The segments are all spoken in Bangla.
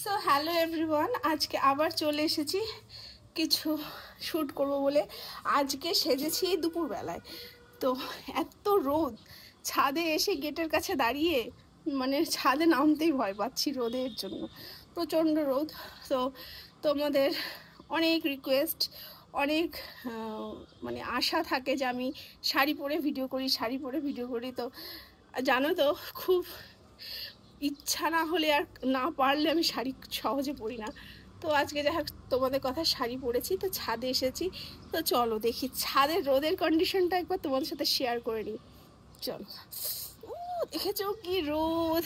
সো হ্যালো এভরিওয়ান, আজকে আবার চলে এসেছি কিছু শ্যুট করব বলে। আজকে সেজেছি দুপুরবেলায়, তো এত রোদ, ছাদে এসে গেটের কাছে দাঁড়িয়ে মানে ছাদে নামতেই ভয় পাচ্ছি রোদের জন্য, প্রচণ্ড রোদ। তো তোমাদের অনেক রিকোয়েস্ট, অনেক মানে আশা থাকে যে আমি শাড়ি পরে ভিডিও করি, শাড়ি পরে ভিডিও করি। তো জানো তো, খুব ইচ্ছা না হলে আর না পারলে আমি শাড়ি সহজে পরি না। তো আজকে যাই হোক তোমাদের কথা, শাড়ি পরেছি, তো ছাদে এসেছি। তো চলো দেখি ছাদের রোদের কন্ডিশনটা একবার তোমাদের সাথে শেয়ার করে নিই। চলো। দেখেছো কি রোদ,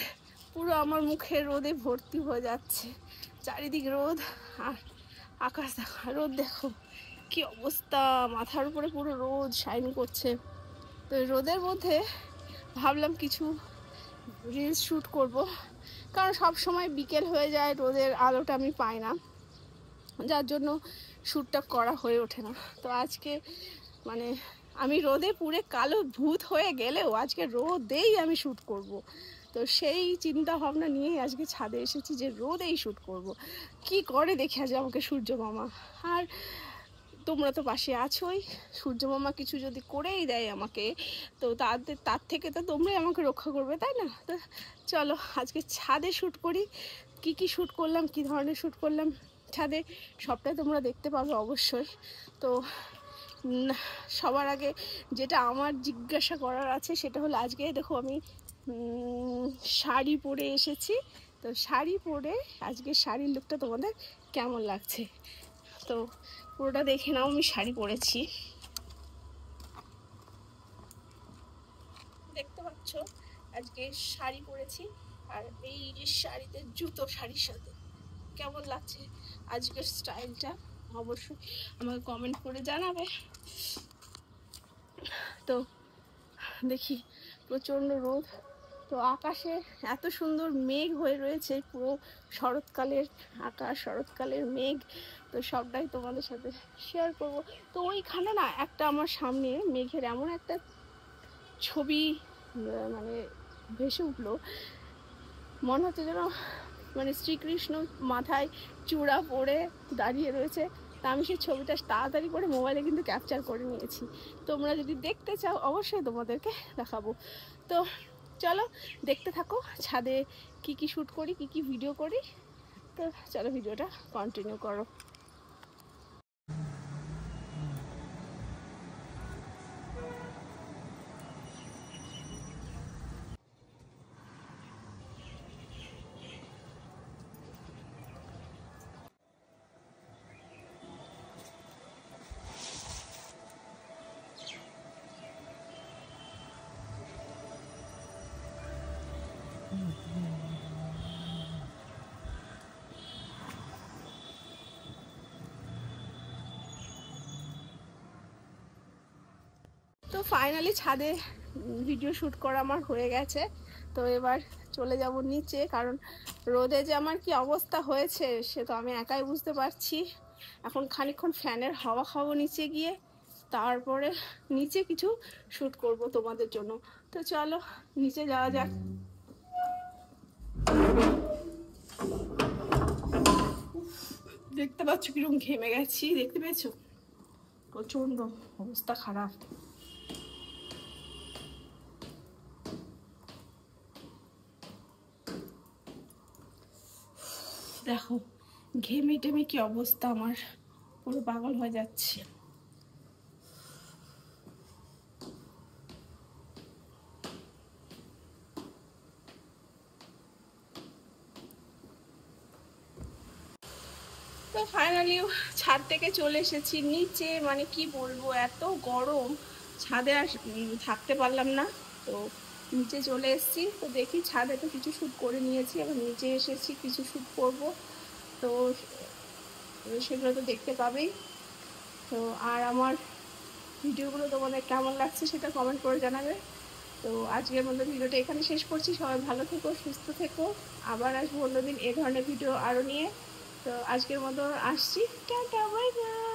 পুরো আমার মুখে রোদে ভর্তি হয়ে যাচ্ছে, চারিদিক রোদ। আর আকাশ দেখো, রোদ দেখো কি অবস্থা, মাথার উপরে পুরো রোদ শাইন করছে। তো রোদের মধ্যে ভাবলাম কিছু রিলস শ্যুট করব, কারণ সব সময় বিকেল হয়ে যায়, রোদের আলোটা আমি পাই না, যার জন্য শ্যুটটা করা হয়ে ওঠে না। তো আজকে মানে আমি রোদে পুরে কালো ভূত হয়ে গেলেও আজকে রোদেই আমি শ্যুট করব। তো সেই চিন্তা ভাবনা নিয়েই আজকে ছাদে এসেছি যে রোদেই শ্যুট করব। কি করে দেখে আজ আমাকে সূর্য মামা। আর তোমরা তো পাশে আছোই, সূর্য মামা কিছু যদি করেই দেয় আমাকে, তো তার থেকে তো তোমরাই আমাকে রক্ষা করবে, তাই না? তো চলো আজকে ছাদে শ্যুট করি। কি কি শ্যুট করলাম, কি ধরনের শ্যুট করলাম ছাদে, সবটাই তোমরা দেখতে পাবে অবশ্যই। তো সবার আগে যেটা আমার জিজ্ঞাসা করার আছে সেটা হলো, আজকে দেখো আমি শাড়ি পরে এসেছি। তো শাড়ি পরে আজকে শাড়ির লুকটা তোমাদের কেমন লাগছে তো পুরোটা দেখে নাও। আমি শাড়ি পরেছি, দেখতে পাচ্ছ আজকে শাড়ি পরেছি। আর এই যে শাড়িতে জুতো, শাড়ির সাথে কেমন লাগছে আজকের স্টাইলটা অবশ্যই আমাকে কমেন্ট করে জানাবে। তো দেখি প্রচণ্ড রোদ, তো আকাশে এত সুন্দর মেঘ হয়ে রয়েছে, পুরো শরৎকালের আকাশ, শরৎকালের মেঘ। তো সবটাই তোমাদের সাথে শেয়ার করব। তো ওইখানে না একটা আমার সামনে মেঘের এমন একটা ছবি মানে ভেসে উঠলো, মনে হচ্ছে যেন মানে শ্রীকৃষ্ণ মাথায় চূড়া পরে দাঁড়িয়ে রয়েছে। তা আমি সেই ছবিটা তাড়াতাড়ি করে মোবাইলে কিন্তু ক্যাপচার করে নিয়েছি। তোমরা যদি দেখতে চাও অবশ্যই তোমাদেরকে দেখাবো। তো চলো দেখতে থাকো ছাদে কি কি শ্যুট করি, কি কি ভিডিও করি। তো চলো ভিডিওটা কন্টিনিউ করো। তো ফাইনালি ছাদে ভিডিও শ্যুট করা আমার হয়ে গেছে। তো এবার চলে যাব নিচে, কারণ রোদে যে আমার কি অবস্থা হয়েছে সে তো আমি একাই বুঝতে পারছি। এখন খানিকক্ষণ ফ্যানের হাওয়া খাবো নিচে গিয়ে, তারপরে নিচে কিছু শ্যুট করব তোমাদের জন্য। তো চলো নিচে যাওয়া যাক। দেখতে পাচ্ছ কিরকম ঘেমে গেছি, দেখতে পেয়েছো? প্রচণ্ড অবস্থা খারাপ। দেখো ঘেমে টেমে কি অবস্থা আমার, পুরো পাগল হয়ে যাচ্ছে। তো ফাইনালি ছাদ থেকে চলে এসেছি নিচে। মানে কি বলবো, এত গরম, ছাদে আর থাকতে পারলাম না। তো নিচে চলে এসেছি। তো দেখি ছাদে তো কিছু শ্যুট করে নিয়েছি, এবার নিচে এসেছি কিছু শ্যুট করব। তো সেগুলো তো দেখতে পাবেই। তো আর আমার ভিডিওগুলো তোমাদের কেমন লাগছে সেটা কমেন্ট করে জানাবে। তো আজকের মতো ভিডিওটা এখানে শেষ করছি। সবাই ভালো থেকো, সুস্থ থেকো। আবার আসবো অন্যদিন এ ধরনের ভিডিও আরও নিয়ে। তো আজকের মতো আসছি, টাটা, বাই বাই।